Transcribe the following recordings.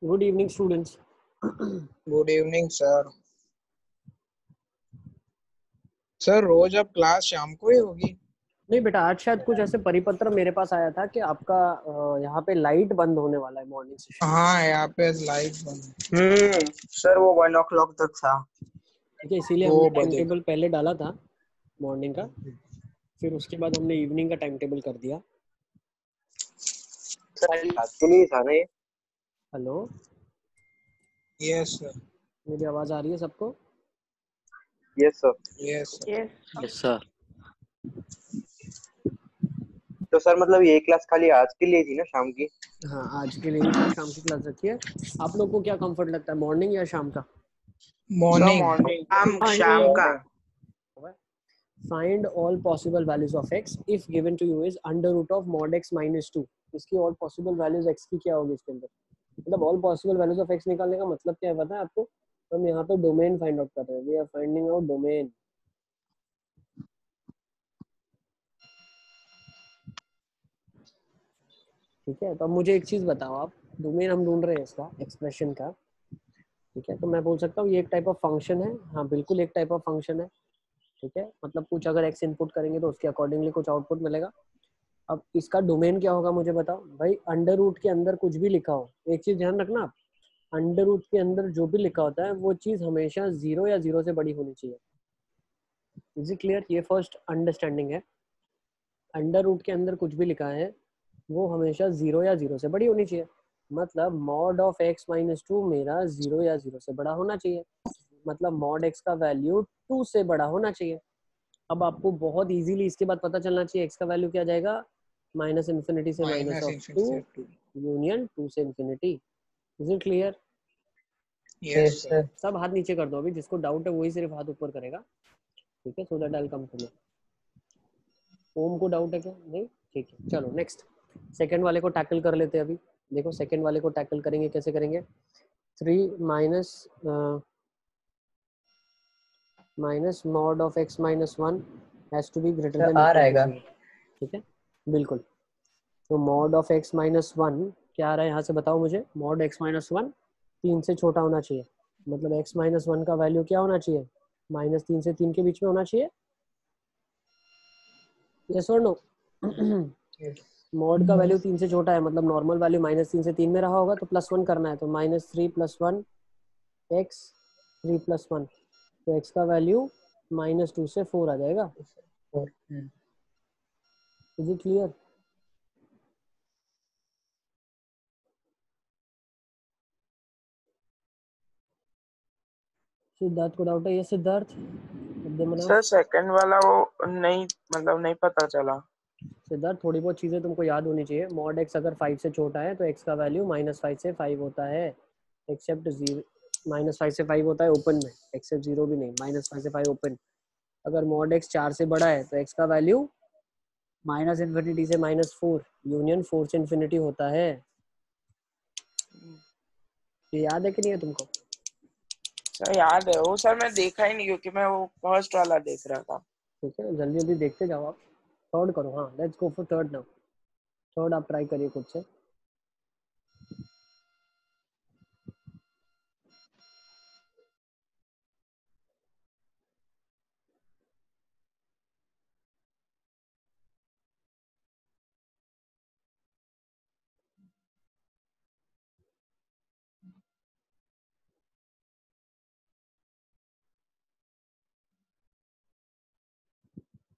Good evening students. Good evening sir. Sir रोज अब class शाम को ही होगी? नहीं बेटा, आज शायद कुछ ऐसे परिपत्र मेरे पास आया था कि आपका यहाँ पे लाइट बंद होने वाला है मॉर्निंग सेशन। हाँ, यहाँ पे लाइट बंद। सर वो 1 o'clock तक था। ठीक है, इसीलिए हमने 2 टाइम बजे। टेबल पहले डाला था मॉर्निंग का, फिर उसके बाद हमने इवनिंग का टाइम टेबल कर दिया। सर रात के लिए था ना ये? Hello, yes sir. मेरी आवाज़ आ रही है सबको? Yes sir. Yes sir. Yes sir. तो सर मतलब ये क्लास खाली आज के लिए थी ना, शाम की? हाँ, आज के लिए ही था, शाम की क्लास रखी है। आप लोग को क्या कंफर्ट लगता है, मॉर्निंग या शाम का? मॉर्निंग। शाम का। Find all possible values of x if given to you is under root of mod x minus 2। इसकी all possible values x की क्या होगी इसके अंदर? मतलब all possible values of x निकालने का मतलब क्या है पता है आपको? तो हम यहाँ पे डोमेन फाइंड आउट कर रहे हैं। We are finding out domain. ठीक है, तो अब मुझे एक चीज बताओ, आप डोमेन हम ढूंढ रहे हैं इसका एक्सप्रेशन का। ठीक है, तो मैं बोल सकता हूँ ये एक टाइप ऑफ फंक्शन है। हाँ बिल्कुल, एक टाइप ऑफ फंक्शन है। ठीक है, मतलब कुछ अगर x इनपुट करेंगे तो उसके अकॉर्डिंगली कुछ आउटपुट मिलेगा। अब इसका डोमेन क्या होगा मुझे बताओ भाई। अंडर रूट के अंदर कुछ भी लिखा हो, एक चीज ध्यान रखना आप, अंडर रूट के अंदर जो भी लिखा होता है वो चीज हमेशा 0 या 0 से बड़ी होनी चाहिए। Is it clear? ये फर्स्ट अंडरस्टैंडिंग है। अंडर रूट के अंदर कुछ भी लिखा है वो हमेशा 0 या 0 से बड़ी होनी चाहिए। मतलब मॉड ऑफ x माइनस 2 मेरा 0 या 0 से बड़ा होना चाहिए। मतलब मॉड x का वैल्यू 2 से बड़ा होना चाहिए। अब आपको बहुत इजीली इसके बाद पता चलना चाहिए x का वैल्यू क्या जाएगा, माइनस इन्फिनिटी से माइनस माइनस ऑफ इनफिनिटी 2 से 2। यूनियन 2 से infinity. Is it clear? Yes sir. सब हाथ नीचे कर दो, अभी जिसको डाउट है वही सिर्फ हाथ ऊपर करेगा। ठीक है, so that I will come to know. Om को डाउट है क्या? नहीं, ठीक है, चलो नेक्स्ट। सेकंड वाले को टैकल कर लेते हैं अभी। देखो सेकंड वाले को टैकल करेंगे, कैसे करेंगे? 3 minus mod of x minus 1 has to be greater than or equal to रहेगा। 0। ठीक है, बिल्कुल। तो मॉड ऑफ x माइनस 1 क्या आ रहा है यहाँ से बताओ मुझे। मॉड x माइनस 1 3 से छोटा होना चाहिए। मतलब x माइनस 1 का वैल्यू क्या होना चाहिए? -3 से 3 के बीच में होना चाहिए। यस और नो? मॉड का वैल्यू 3 से छोटा है, मतलब नॉर्मल वैल्यू -3 से 3 में रहा होगा तो +1 करना है। तो -3 + 1 x, 3 + 1, तो x का वैल्यू -2 से 4 आ जाएगा। Is it clear? सिद्धार्थ को डाउट है? ये सिद्धार्थ सर सेकंड वाला वो नहीं, मतलब नहीं पता चला। सिद्धार्थ थोड़ी बहुत चीज़ें तुमको याद होनी चाहिए। मॉड x अगर 5 से छोटा है तो x का वैल्यू -5 से 5 होता है। एक्सेप्ट 0, -5 से 5 होता है ओपन में, एक्सेप्ट 0 भी नहीं, -5 से 5 ओपन। अगर मॉड x 4 से बड़ा है तो x का वैल्यू -इन्फिनिटी से -4 यूनियन 4 से इन्फिनिटी होता है। ये याद है कि नहीं है तुमको? सर याद है वो, सर मैं देखा ही नहीं क्योंकि मैं वो फर्स्ट वाला देख रहा था। ठीक है, जल्दी जल्दी देखते जाओ आप। थर्ड करो। हाँ, let's go for third now. Third आप ट्राई करिए खुद से।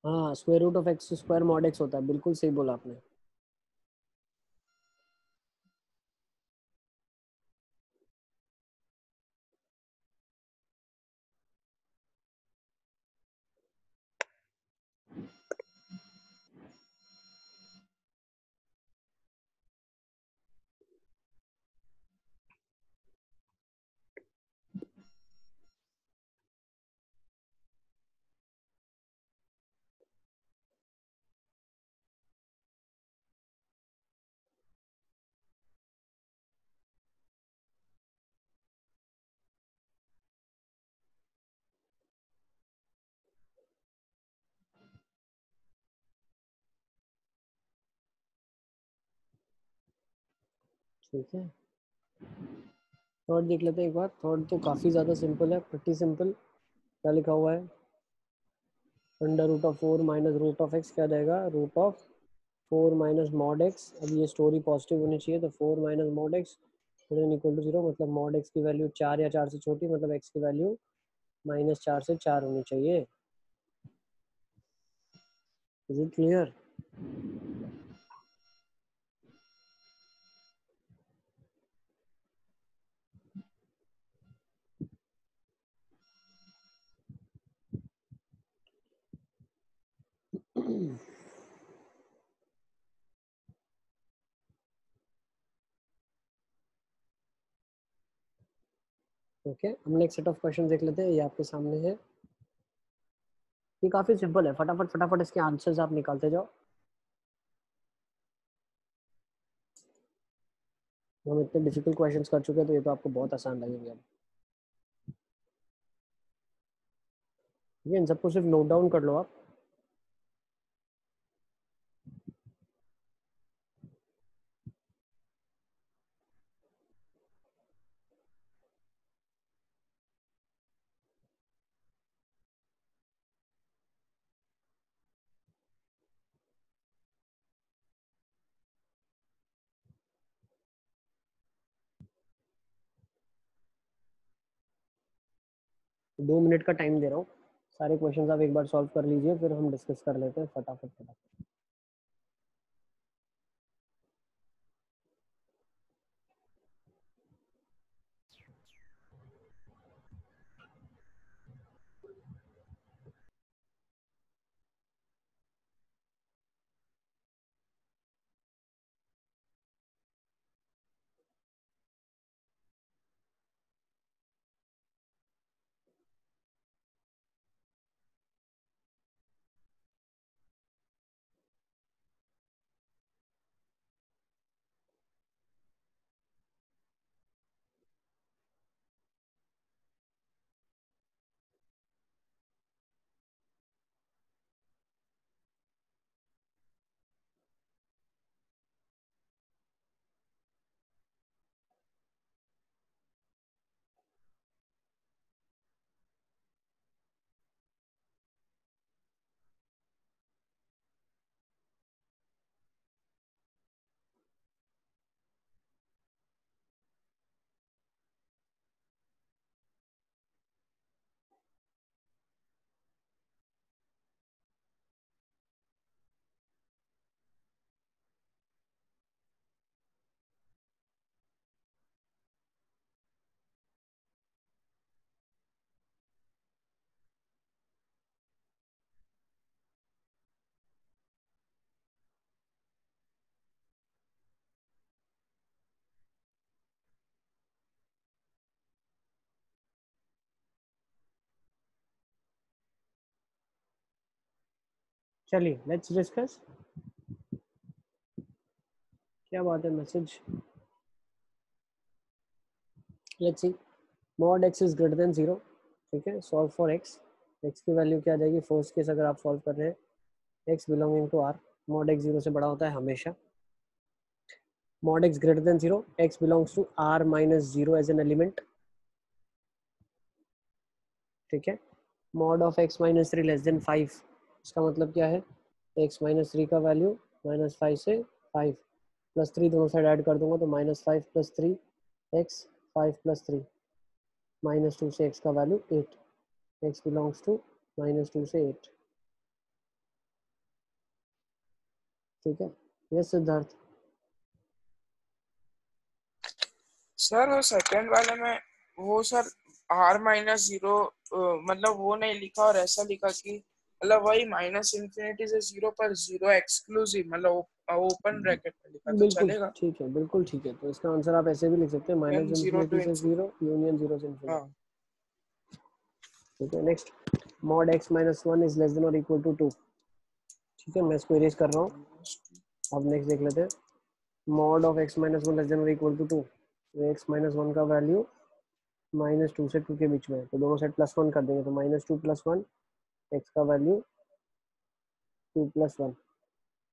हाँ, square root of x square mod x होता है, बिल्कुल सही बोला आपने। ठीक है, थर्ड देख लेते हैं एक बार। थर्ड तो काफ़ी ज़्यादा सिंपल है, प्रिटी सिंपल। क्या लिखा हुआ है? Under root of 4 minus root of x क्या जाएगा? Root of 4 minus mod x. अब ये स्टोरी पॉजिटिव होनी चाहिए, तो 4 minus mod x equal to 0, मतलब मॉड एक्स की वैल्यू 4 या 4 से छोटी, मतलब एक्स की वैल्यू -4 से 4 होनी चाहिए। Is it clear? ओके, हम नेक्स्ट सेट ऑफ क्वेश्चन देख लेते हैं। ये आपके सामने है। ये काफ़ी सिंपल है, फटाफट फटाफट इसके आंसर्स आप निकालते जाओ। हम इतने डिफिकल्ट क्वेश्चंस कर चुके हैं, तो ये तो आपको बहुत आसान लगेंगे अब। ठीक है, इन सबको सिर्फ नोट डाउन कर लो आप। तो 2 मिनट का टाइम दे रहा हूँ, सारे क्वेश्चंस आप एक बार सॉल्व कर लीजिए, फिर हम डिस्कस कर लेते हैं फटाफट फटाफट। चलिए लेट्स डिस्कस। क्या बात है, message. Let's see. Mod x is greater than 0। ठीक है, सॉल्व फॉर एक्स। एक्स की वैल्यू क्या आ जाएगी? फर्स्ट केस अगर आप सॉल्व कर रहे हैं, x belonging to R, mod x 0 से बड़ा होता है हमेशा। Mod x greater than 0, x belongs to R minus 0 as an element. ठीक है, mod of x minus 3 less than 5, इसका मतलब क्या है? एक्स माइनस 3 का वैल्यू -5 से 5 प्लस 3 दोनों साइड ऐड कर दूंगा, तो -5 प्लस 3 एक्स, 5 प्लस 3 -2 से एक्स का वैल्यू 8। एक्स बिलोंग्स टू -2 से 8। ठीक है, यस सिद्धार्थ। सर वो सेकंड वाले में वो सर R-0 मतलब वो नहीं लिखा और ऐसा लिखा कि मतलब वही -∞ से 0 पर 0 एक्सक्लूसिव मतलब ओपन ब्रैकेट में लिखा तो बिल्कुल चलेगा। ठीक है, बिल्कुल ठीक है। तो इसका आंसर आप ऐसे भी लिख सकते हैं, Then 0 to -∞ से infinity। 0 यूनियन 0 से इन्फिनिटी। हाँ ठीक है, next. Mod x minus 1 is less than और इक्वल टू 2। ठीक है, मैं इसको इरेज कर रहा हूँ। अब नेक्स्ट देख लेते हैं। Mod of x minus 1 less than और इक्वल टू 2, तो एक्स माइनस 1 का वैल्यू -2 से 2 के बीच में है, तो दोनों साइड +1 कर देंगे, तो -2 + 1, एक्स का वैल्यू 2 + 1,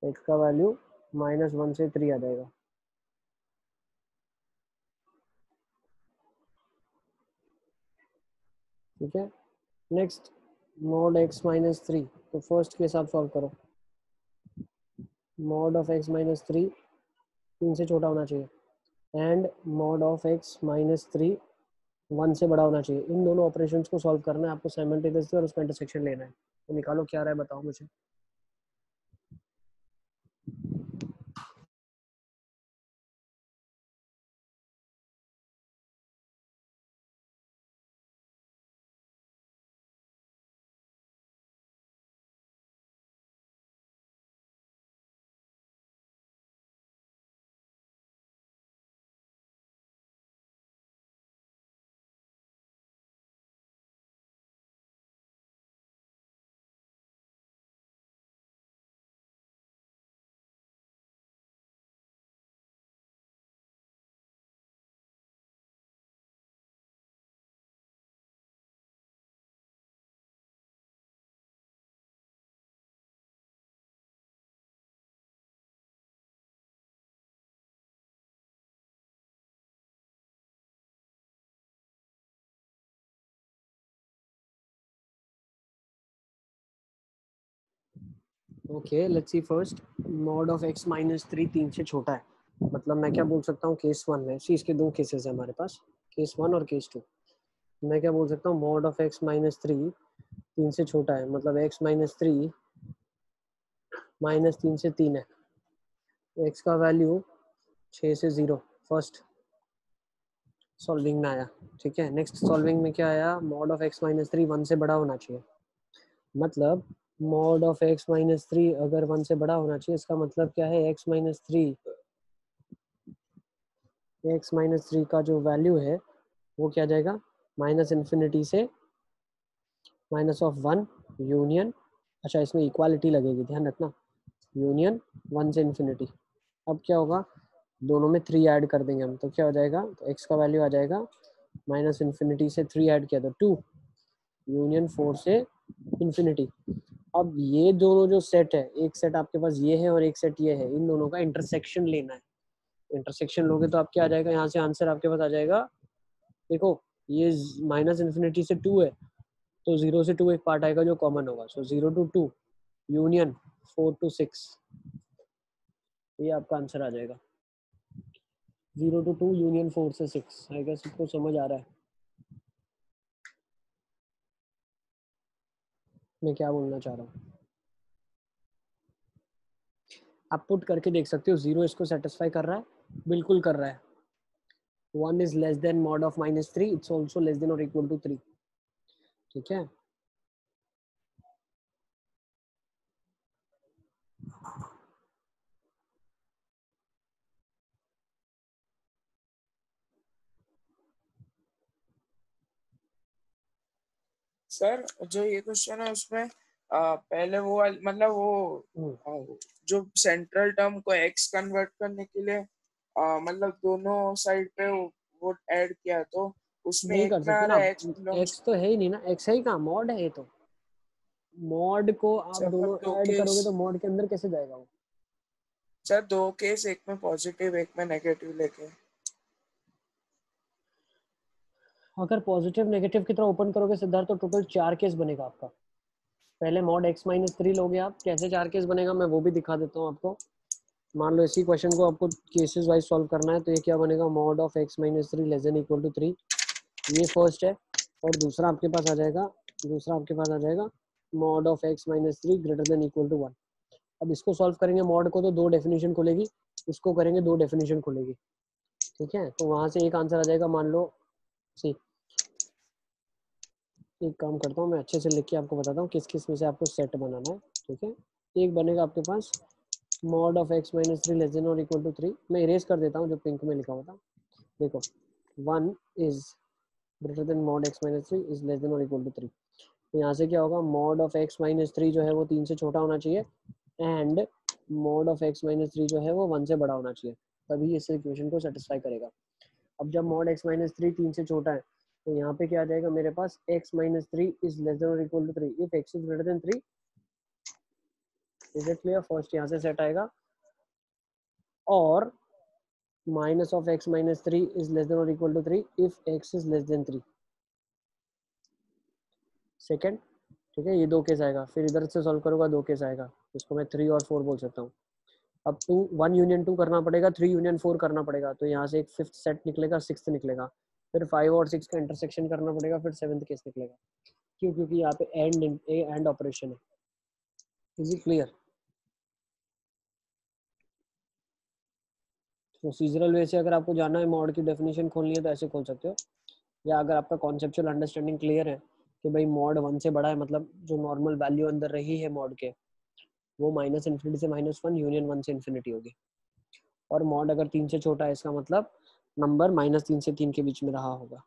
एक्स का वैल्यू -1 से 3 आ जाएगा। ठीक है। Next mod x minus three, तो फर्स्ट के साथ सॉल्व करो। Mod of x minus three 3 से छोटा होना चाहिए and mod of x minus three 1 से बड़ा होना चाहिए। इन दोनों ऑपरेशंस को सॉल्व करना है आपको साइमल्टेनियसली और उसका इंटरसेक्शन लेना है। तो निकालो क्या रहा है, बताओ मुझे। Okay let's see first, mod of x minus three 3 से छोटा है। मतलब मैं क्या बोल सकता हूँ केस वन में, सी इसके दो केसेस है हमारे पास, केस वन और केस टू। मैं क्या बोल सकता हूँ, mod of x minus three 3 से छोटा है, मतलब x माइनस थ्री माइनस 3 से 3 है, तो x का वैल्यू 6 से 0 फर्स्ट सॉल्विंग में आया। ठीक है, नेक्स्ट सॉल्विंग में क्या आया, mod of x minus three 1 से बड़ा होना चाहिए। मतलब mod of x minus three अगर 1 से बड़ा होना चाहिए, इसका मतलब क्या है, x माइनस थ्री का जो वैल्यू है वो क्या जाएगा, माइनस इन्फिनिटी से माइनस ऑफ 1 यूनियन, अच्छा इसमें इक्वालिटी लगेगी ध्यान रखना, यूनियन 1 से इन्फिनिटी। अब क्या होगा, दोनों में 3 ऐड कर देंगे हम, तो क्या हो जाएगा, तो x का वैल्यू आ जाएगा माइनस इन्फिनिटी से 3 ऐड किया तो 2 यूनियन 4 से इन्फिनिटी। अब ये दोनों जो सेट है, एक सेट आपके पास ये है और एक सेट ये है, इन दोनों का इंटरसेक्शन लेना है। इंटरसेक्शन लोगे तो आप क्या आ जाएगा, यहाँ से आंसर आपके पास आ जाएगा, देखो ये माइनस इन्फिनिटी से 2 है, तो 0 से 2 एक पार्ट आएगा जो कॉमन होगा, सो 0 to 2 यूनियन 4 to 6, ये आपका आंसर आ जाएगा। 0 to 2 यूनियन 4 से 6, आई गेस सबको समझ आ रहा है मैं क्या बोलना चाह रहा हूँ। आप पुट करके देख सकते हो, 0 इसको सेटिस्फाई कर रहा है, बिल्कुल कर रहा है। 1 is less than mod of minus 3, it's also less than or equal to 3। ठीक है, सर जो ये क्वेश्चन है उसमें पहले वो मतलब वो अ, जो सेंट्रल टर्म को एक्स कन्वर्ट करने के लिए मतलब दोनों साइड पे वो ऐड किया, तो उसमें नहीं एक कर में आ सकते ना, रहा है एक्स बिलोंग्स। एक्स तो है ही नहीं ना, एक्स है ही कहाँ, मॉड है ये तो। मॉड को आप सर पर दोनों दो ऐड केस, करोगे तो मॉड के अंदर कैसे जाएगा वो। सर दो केस, एक में पॉजिटिव एक में नेगेटिव लेके। अगर पॉजिटिव नेगेटिव की तरह ओपन करोगे सिद्धार्थ, तो टोटल 4 केस बनेगा आपका। पहले मॉड x माइनस थ्री लोगे आप, कैसे 4 केस बनेगा मैं वो भी दिखा देता हूँ आपको। मान लो इसी क्वेश्चन को आपको केसेस वाइज सॉल्व करना है, तो ये क्या बनेगा, mod of x minus three less than equal to 3, ये फर्स्ट है। और दूसरा आपके पास आ जाएगा, mod of x minus three greater than equal to 1। अब इसको सॉल्व करेंगे मॉड को तो 2 डेफिनेशन खुलेगी, इसको करेंगे 2 डेफिनेशन खुलेगी। ठीक है, तो वहां से एक आंसर आ जाएगा, मान लो सी, एक काम करता हूँ मैं अच्छे से लिख के आपको बताता हूँ किस किस में से आपको सेट बनाना है। ठीक है, एक बनेगा आपके पास mod of x minus three less than और इक्वल टू 3, मैं इरेज कर देता हूँ जो पिंक में लिखा हुआ था। देखो 1 is greater then mod x minus three is less than और इक्वल टू 3। तो यहाँ से क्या होगा, mod of x minus three जो है वो 3 से छोटा होना चाहिए and mod of x minus three जो है वो 1 से बड़ा होना चाहिए, तभी इस इक्वेशन को सेटिस्फाई करेगा। अब जब मॉड x माइनस थ्री 3 से छोटा है, तो यहाँ पे क्या आ जाएगा मेरे पास, x minus three is less than और equal to 3 if x is greater than 3। Is it clear, first यहाँ से सेट आएगा, और minus of x minus three is less than और equal to 3 if x is less than 3। Second, ठीक है, ये 2 case आएगा, फिर इधर से सॉल्व करूँगा 2 केस आएगा, इसको मैं 3 और 4 बोल सकता हूँ। अब 1 यूनियन 2 करना पड़ेगा, 3 यूनियन 4 करना पड़ेगा, तो यहाँ से एक 5th सेट निकलेगा, 6th निकलेगा, फिर 5 और 6 का इंटरसेक्शन करना पड़ेगा, फिर 7th केस निकलेगा। क्यों? क्योंकि यहाँ पे एंड ऑपरेशन है। Is it clear? प्रोसीजरल वे से अगर आपको जानना है मॉड की डेफिनेशन खोलनी है तो ऐसे खोल सकते हो, या अगर आपका कॉन्सेप्चुअल अंडरस्टैंडिंग क्लियर है कि भाई मॉड 1 से बड़ा है, मतलब जो नॉर्मल वैल्यू अंदर रही है मॉड के वो -∞ से -1 यूनियन 1 से इन्फिनिटी होगी, और मॉड अगर 3 से छोटा है इसका मतलब नंबर -3 से 3 के बीच में रहा होगा।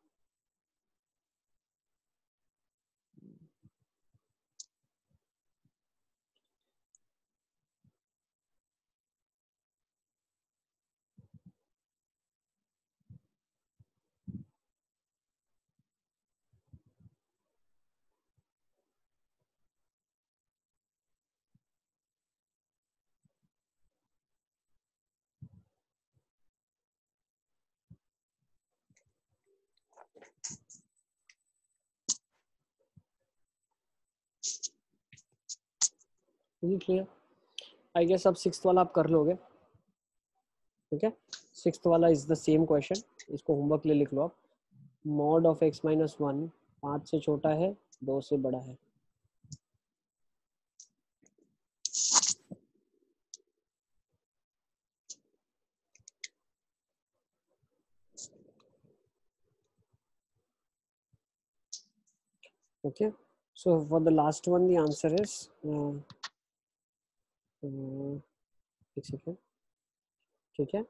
क्लियर? आई गेस अब 6th वाला आप कर लोगे, ठीक है। 6th वाला इज द सेम क्वेश्चन, इसको होमवर्क ले लिख लो आप। मॉड ऑफ x माइनस 1 5 से छोटा है, 2 से बड़ा है। Okay, so for the last one the answer is एक सेकेंड, ठीक है।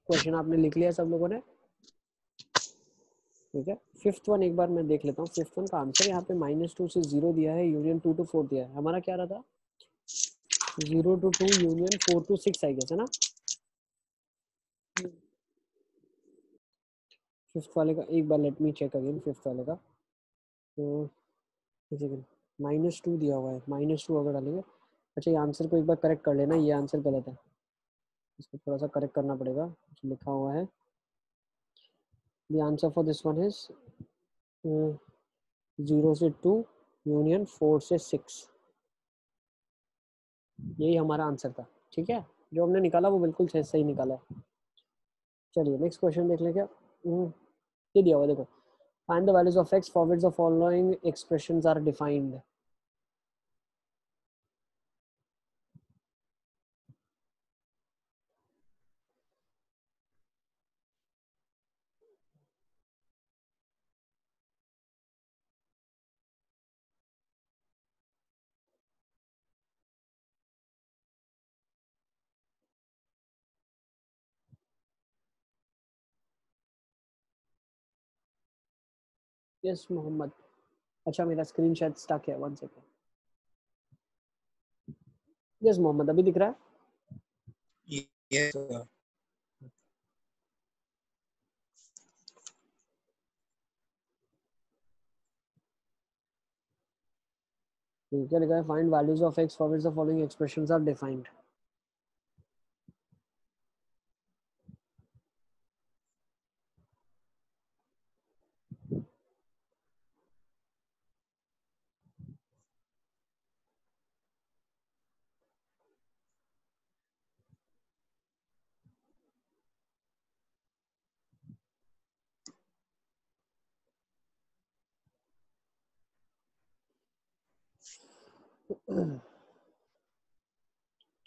क्वेश्चन आपने लिख लिया सब लोगों ने, ठीक है। 5th वन एक बार मैं देख लेता हूँ। 5th वन का आंसर यहाँ पे -2 से 0 दिया है, यूनियन 2 to 4 दिया है। हमारा क्या रहा था? 0 to 2 union 4 to 6 I guess, है ना। 5th वाले का एक बार let me check again. 5th वाले का तो -2 दिया हुआ है, -2 अगर डालेंगे, अच्छा ये आंसर को एक बार करेक्ट कर लेना, ये आंसर गलत है, इसको थोड़ा सा करेक्ट करना पड़ेगा। लिखा हुआ है the answer for this one is 0 से 2 यूनियन 4 से 6, यही हमारा आंसर था, ठीक है। जो हमने निकाला वो बिल्कुल सही निकाला है। चलिए नेक्स्ट क्वेश्चन देख लें क्या। ये दिया हुआ देखो, find the values of x for which the following expressions are defined. Yes Mohammed, अच्छा मेरा स्क्रीन शायद स्टक है, 1 सेकेंड। यस मोहम्मद, अभी दिख रहा है? Yes, sir. क्या लिखा है? Find values of x for which the following expressions are defined.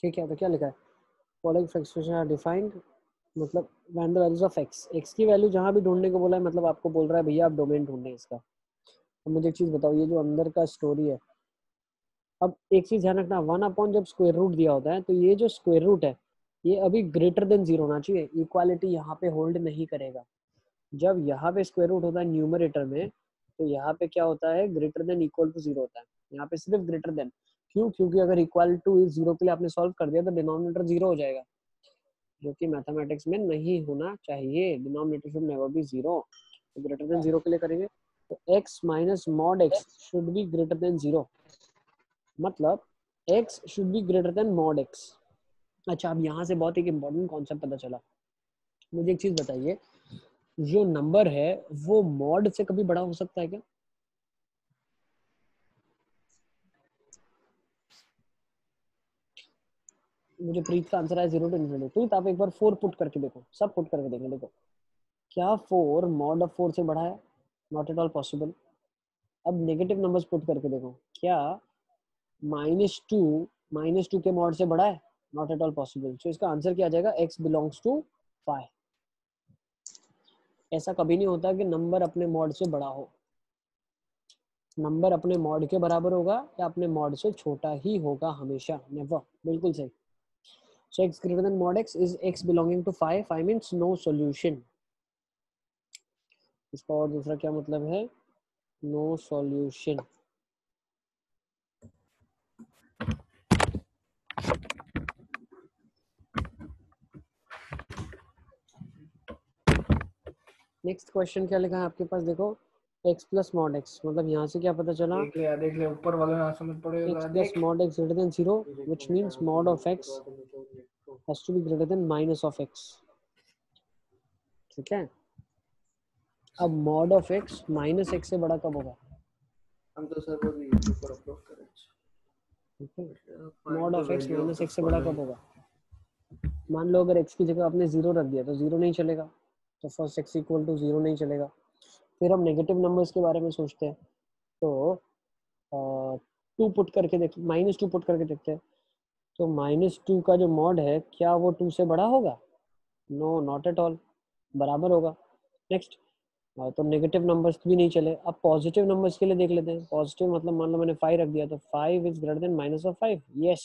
ठीक है, तो क्या लिखा है? फॉलोइंग एक्सप्रेशन आर डिफाइंड, मतलब find the values of x की वैल्यू जहां भी ढूंढने को बोला है, मतलब आपको बोल रहा है भैया आप डोमेन ढूंढें इसका। अब मुझे एक चीज बताओ, ये जो अंदर का स्टोरी है, अब एक चीज ध्यान रखना, 1 जब स्क्वायर रूट दिया होता है तो ये जो स्क्वायर रूट है ये अभी ग्रेटर देन 0 होना चाहिए, इक्वालिटी यहाँ पे होल्ड नहीं करेगा। जब यहाँ पे स्क्वायर रूट होता है न्यूमरेटर में, तो यहाँ पे क्या होता है? ग्रेटर देन इक्वल टू 0 होता है, यहाँ पे सिर्फ ग्रेटर देन। क्यों? क्योंकि अगर इक्वल टू 0 के लिए आपने सॉल्व कर दिया तो डिनोमिनेटर 0 हो जाएगा, जो कि मैथमेटिक्स में नहीं होना चाहिए। Denominator should never be 0। तो ग्रेटर देन 0 के लिए करेंगे तो x minus mod x should be greater than 0, मतलब x should be greater then mod x। अच्छा, अब यहाँ से बहुत एक इंपॉर्टेंट कॉन्सेप्ट पता चला। मुझे एक चीज बताइए, जो नंबर है वो मॉड से कभी बड़ा हो सकता है क्या? मुझे प्रीत का आंसर है 0 to इन्फिनिटी। प्रीत आप एक बार 4 पुट करके देखो, सब पुट करके देंगे। देखो क्या 4 मॉड ऑफ 4 से बड़ा है? Not at all possible. अब नेगेटिव नंबर्स पुट करके देखो, क्या -2 के मॉड से बड़ा है? Not at all possible. So इसका आंसर क्या आ जाएगा? x belongs to 5। ऐसा कभी नहीं होता कि नंबर अपने मॉड से बड़ा हो। नंबर अपने मॉड के बराबर होगा या अपने मॉड से छोटा ही होगा हमेशा, नेवर। बिल्कुल सही। So x greater than mod x is x belonging to 5. 5 means no solution. इसका और दूसरा क्या मतलब है? No solution. नेक्स्ट क्वेश्चन क्या लिखा है आपके पास? देखो x plus mod x, मतलब यहाँ से क्या पता चला? देख ले ऊपर वाले ना समझ पड़ेगा। x plus mod x greater than 0, which means mod of x has to be greater than minus of x. ठीक है, अब mod of x minus x से बड़ा कब होगा? हम तो सर वो यूट्यूब पर अपलोड करें। ठीक है, mod of x minus x से बड़ा कब होगा? मान लो अगर x की जगह आपने 0 रख दिया तो 0 नहीं चलेगा, तो फर्स्ट x इक्वल टू 0 नहीं चलेगा। फिर हम नेगेटिव नंबर्स के बारे में सोचते हैं, तो 2 पुट करके देख, -2 पुट करके देखते हैं। तो -2 का जो मॉड है, क्या वो 2 से बड़ा होगा? नो, नॉट एट ऑल, बराबर होगा। नेक्स्ट, तो नेगेटिव नंबर्स भी नहीं चले। अब पॉजिटिव नंबर्स के लिए देख लेते हैं। पॉजिटिव मतलब मान लो मैंने 5 रख दिया, तो 5 is greater then minus of 5। Yes,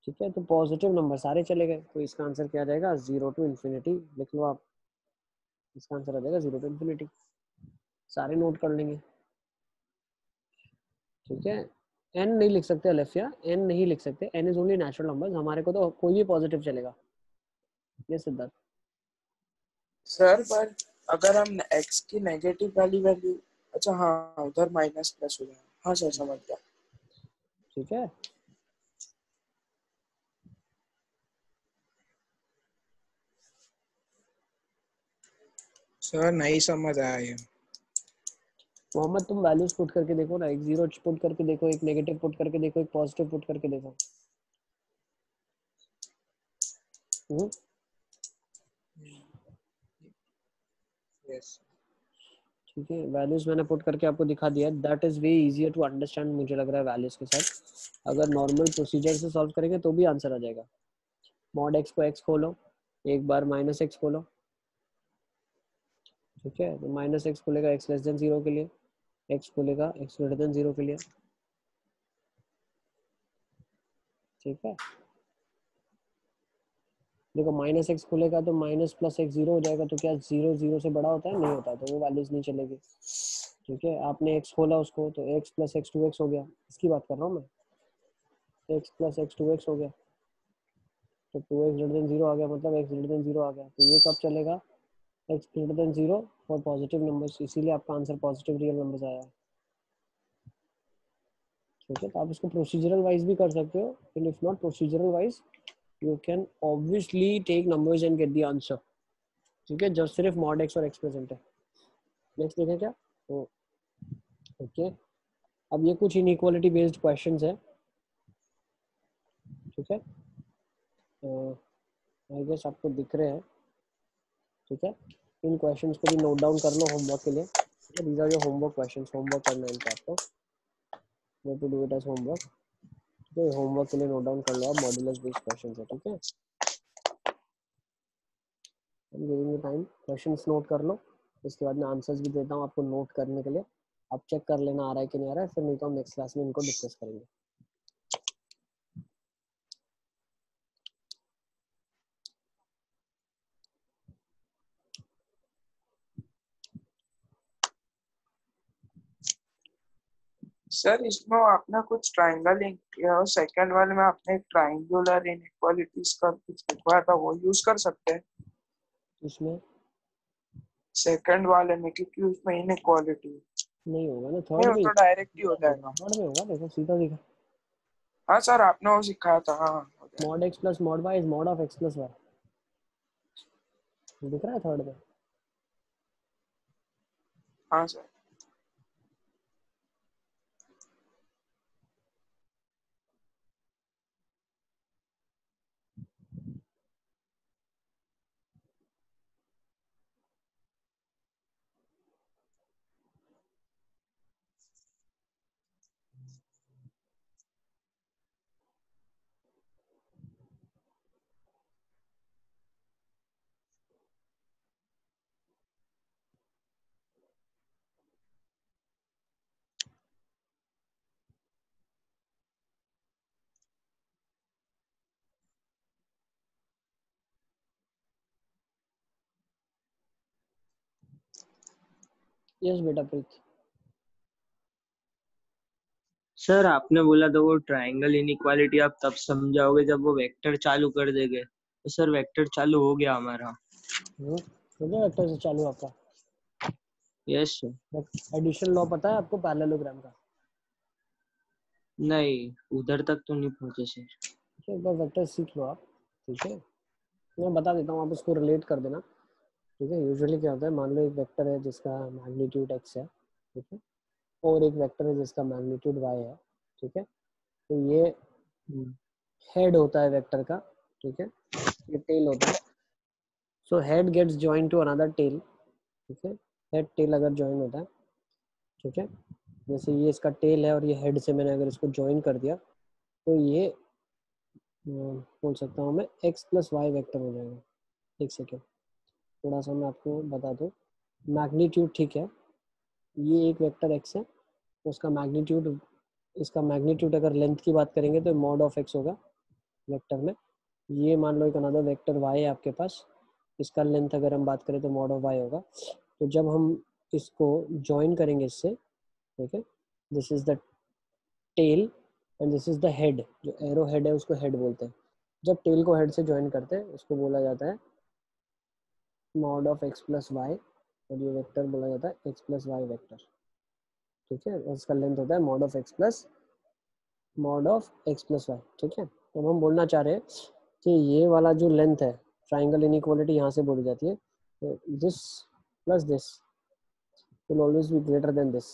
ठीक है, तो पॉजिटिव नंबर सारे चले गए। तो इसका आंसर क्या आ जाएगा? 0 to इन्फिनिटी। लिख लो आप, इसका आंसर आ जाएगा 0 to इन्फिनिटी। सारे नोट कर लेंगे। ठीक है, n नहीं लिख सकते अलेफिया, n नहीं लिख सकते। n is only natural numbers. हमारे को तो कोई भी पॉजिटिव चलेगा। ये सिद्धार्थ। सर पर अगर हम x की नेगेटिव वाली वैल्यू, अच्छा हाँ उधर माइनस प्लस हो जाए। हाँ सर समझ गया। ठीक है, सर नहीं समझ आया ये। मोहम्मद तुम वैल्यूज पुट करके देखो ना। एक 0 पुट करके देखो, एक नेगेटिव पुट करके देखो, एक पॉजिटिव पुट करके देखो। यस ठीक है, वैल्यूज मैंने पुट करके आपको दिखा दिया। That is way easier to understand, मुझे लग रहा है वैल्यूज के साथ। अगर नॉर्मल प्रोसीजर से सॉल्व करेंगे तो भी आंसर आ जाएगा। मॉड एक्स को एक्स खोलो, एक बार माइनस एक्स खोलो। ठीक है, तो माइनस एक्स खोलेगा एक्स लेस देन 0 के लिए, एक्स खोलेगा एक्स ग्रेटर देन 0 के लिए। ठीक है, देखो माइनस एक्स खुलेगा तो माइनस प्लस एक्स 0 हो जाएगा। तो क्या 0 0 से बड़ा होता है? नहीं होता, तो वो वैल्यूज नहीं चलेगी। ठीक है, आपने एक्स खोला उसको, तो एक्स प्लस एक्स 2x हो गया। इसकी बात कर रहा हूँ मैं, एक्स प्लस एक्स 2x हो गया। तो 2x ग्रेटर देन 0 आ गया, मतलब x ग्रेटर देन 0 आ गया। तो ये कब चलेगा? x greater than 0 for positive numbers. इसीलिए आपका आंसर पॉजिटिव रियल नंबर्स आया है। ठीक है, तो आप इसको प्रोसीजरल वाइज भी कर सकते हो, and if not procedural wise you can obviously take numbers and get the answer. ठीक है, जब सिर्फ mod x और x प्रेजेंट है। नेक्स्ट देखें क्या? तो ओके, अब ये कुछ इनइक्वालिटी बेस्ड क्वेश्चंस है। ठीक है, आई गेस आपको दिख रहे हैं। ठीक है, इन क्वेश्चंस को भी नोट डाउन कर लो होमवर्क के लिए। ठीक है, these are your homework questions. Homework करना है इनको आपको, know to do it as homework. ठीक है, होमवर्क के लिए नोट डाउन कर लो आप, मॉड्यूलस बेस्ड क्वेश्चंस है। ठीक है, giving you time, questions note कर लो। इसके बाद मैं आंसर्स भी देता हूँ आपको नोट करने के लिए। आप चेक कर लेना आ रहा है कि नहीं आ रहा है, फिर नहीं तो हम नेक्स्ट क्लास में इनको डिस्कस करेंगे। सर इसमें आपने कुछ ट्रायंगल किया और सेकंड वाले में आपने एक ट्रायंगुलर इनइक्वालिटीज का कुछ लिखवाया था, वो यूज कर सकते हैं इसमें सेकंड वाले में, क्योंकि उसमें इनइक्वालिटी नहीं होगा ना, नहीं, थर्ड वो में तो डायरेक्ट ही हो जाएगा। थर्ड में होगा। देखो सीधा दिखा, हाँ सर आपने वो सिखाया था। हाँ हो जाएगा। mod x plus mod y is mod of x plus y। दिख रहा है थर्ड में? हाँ सर। यस बेटा प्रीत। सर आपने बोला था वो ट्रायंगल इनइक्वालिटी आप तब समझाओगे जब वो वेक्टर चालू कर देंगे, तो सर वेक्टर चालू हो गया हमारा। हो गया वेक्टर से चालू आपका। Yes sir. एडिशन लॉ पता है आपको पैरेललोग्राम का? नहीं, उधर तक तो नहीं पहुंचे सर। ठीक है, एक बार वेक्टर सीख लो आप। ठीक है, मैं बता देता हूँ, आप उसको रिलेट कर देना। ठीक है, यूजुअली क्या होता है, मान लो एक वेक्टर है जिसका मैग्नीट्यूड x है, ठीक है, और एक वेक्टर है जिसका मैग्नीट्यूड y है। ठीक है, तो ये हेड होता है वेक्टर का। ठीक है, ये टेल होता है। So head gets join to another tail. ठीक है, हेड टेल अगर जॉइन होता है, ठीक है, जैसे ये इसका टेल है और ये हेड से मैंने अगर इसको जॉइन कर दिया, तो ये बोल सकता हूँ मैं x प्लस वाई वेक्टर हो जाएगा। एक सेकेंड, थोड़ा सा मैं आपको बता दूँ। मैग्नीट्यूड, ठीक है, ये एक वेक्टर x है, तो उसका मैग्नीट्यूड, इसका मैग्नीट्यूड अगर लेंथ की बात करेंगे तो मॉड ऑफ x होगा वेक्टर में। ये मान लो एक अनदर वेक्टर y है आपके पास, इसका लेंथ अगर हम बात करें तो मॉड ऑफ y होगा। तो जब हम इसको ज्वाइन करेंगे इससे, ठीक है, this is the tail and this is the head, जो एरो हेड है उसको हेड बोलते हैं। जब टेल को हेड से ज्वाइन करते हैं उसको बोला जाता है mod of x plus y, और ये वेक्टर बोला जाता है x प्लस वाई वेक्टर। ठीक है, और इसका लेंथ होता है mod of x plus y. ठीक है, तो हम बोलना चाह रहे हैं कि ये वाला जो लेंथ है, ट्राइंगल इनइक्वालिटी यहाँ से बोली जाती है, तो this plus this will always be greater then this.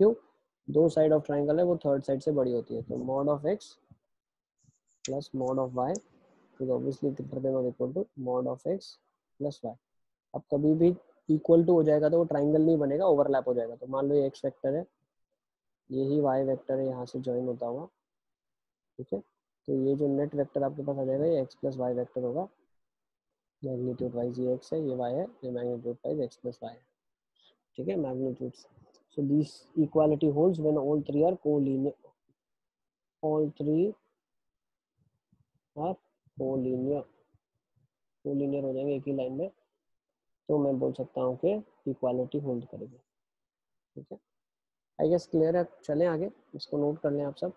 क्यों? दो साइड ऑफ ट्राइंगल है, वो थर्ड साइड से बड़ी होती है, तो mod of x plus mod of y is obviously greater than और equal to mod of x plus y। अब कभी भी इक्वल टू हो जाएगा तो वो ट्राइंगल नहीं बनेगा, ओवरलैप हो जाएगा। तो मान लो ये x वेक्टर है, यही y वेक्टर है, यहाँ से ज्वाइन होता हुआ। ठीक है, तो ये जो नेट वेक्टर आपके पास आ जाएगा ये x प्लस वाई वेक्टर होगा। मैग्नीट्यूड वाइज ये x है, ये y है, ये magnitude wise x plus y है। ठीक है, magnitude. So this equality holds when all three are collinear, all three are collinear, collinear हो जाएंगे एक ही लाइन में, तो मैं बोल सकता हूँ कि इक्वालिटी होल्ड करेगी। ठीक है, आई गेस क्लियर है। चलें आगे, इसको नोट कर लें आप सब।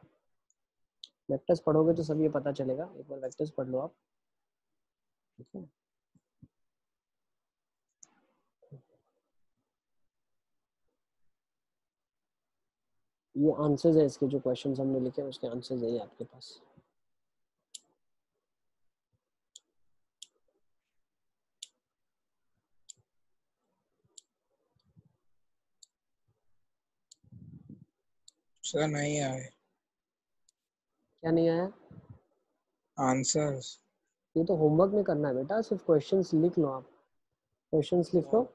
वेक्टर्स पढ़ोगे तो सब ये पता चलेगा, एक बार वेक्टर्स पढ़ लो आप। ठीक है, ये आंसर्स है इसके, जो क्वेश्चंस हमने लिखे हैं उसके आंसर्स है आपके पास। सर नहीं आए क्या नहीं आया? आंसर्स। ये तो होमवर्क में करना है बेटा, सिर्फ क्वेश्चंस लिख लो आप, क्वेश्चंस लिख लो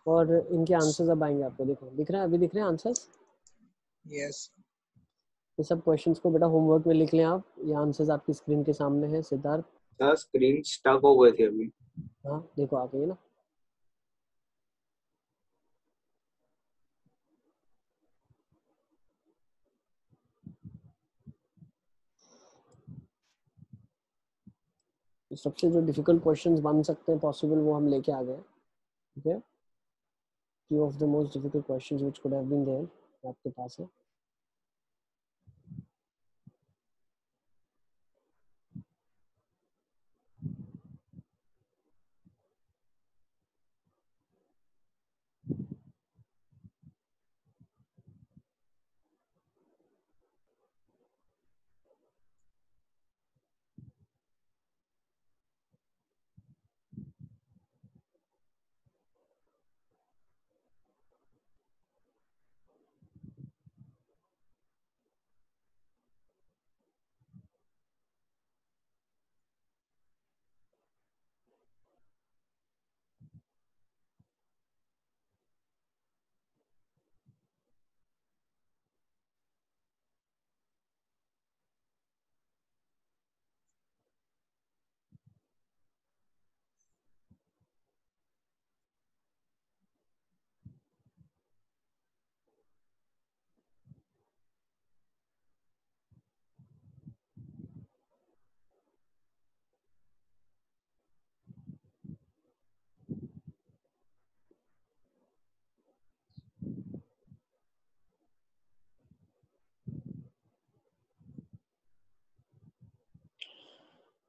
और इनके आंसर्स अब आएंगे आपको। देखो दिख रहा है, अभी दिख रहे हैं आंसर्स। यस ये सब क्वेश्चंस को बेटा होमवर्क में लिख लें आप। ये आंसर्स आपकी स्क्रीन के सामने है सिद्धार्थ। सर स्क्रीन स्टक हो गई थी अभी। हाँ देखो आ गई ना। तो सबसे जो डिफिकल्ट क्वेश्चंस बन सकते हैं पॉसिबल, वो हम लेके आ गए। ठीक है, few of the most difficult questions which could have been there आपके पास है।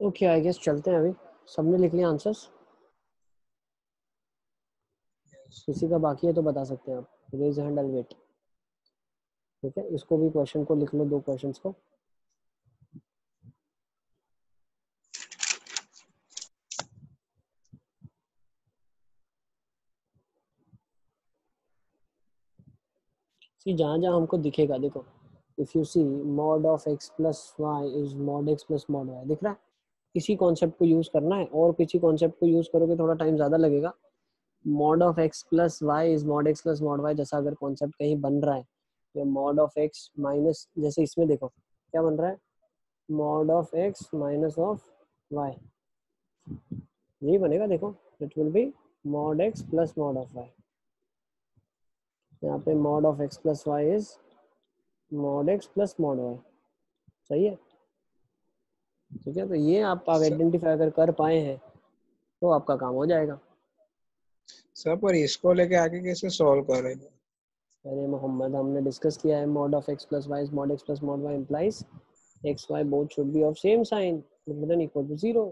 ओके आई गेस चलते हैं अभी। सबने लिख लिया आंसर्स? किसी का बाकी है तो बता सकते हैं आप, रेज हैंड, आई वेट। ठीक है, इसको भी क्वेश्चन को लिख लो, 2 क्वेश्चंस को। सी जहाँ जहाँ हमको दिखेगा, देखो if you see mod of x plus y is mod x plus mod y, दिख रहा है? इसी कॉन्सेप्ट को यूज करना है, और किसी कॉन्सेप्ट को यूज करोगे थोड़ा टाइम ज्यादा लगेगा। Mod of x plus y is mod x plus mod y जैसा अगर कॉन्सेप्ट कहीं बन रहा है, या मॉड ऑफ x माइनस, जैसे इसमें देखो क्या बन रहा है, mod of x minus of y, यही बनेगा। देखो it will be mod x plus mod of y। यहाँ पे mod of x plus y is mod x plus mod y. सही है? ठीक है, तो ये आप आइडेंटिफाई अगर कर पाए हैं तो आपका काम हो जाएगा। सर पर इसको लेके आगे कैसे सॉल्व करेंगे? अरे मोहम्मद, हमने डिस्कस किया है mod of x plus y is mod x plus mod y implies x y both should be of same sign greater than equal to 0।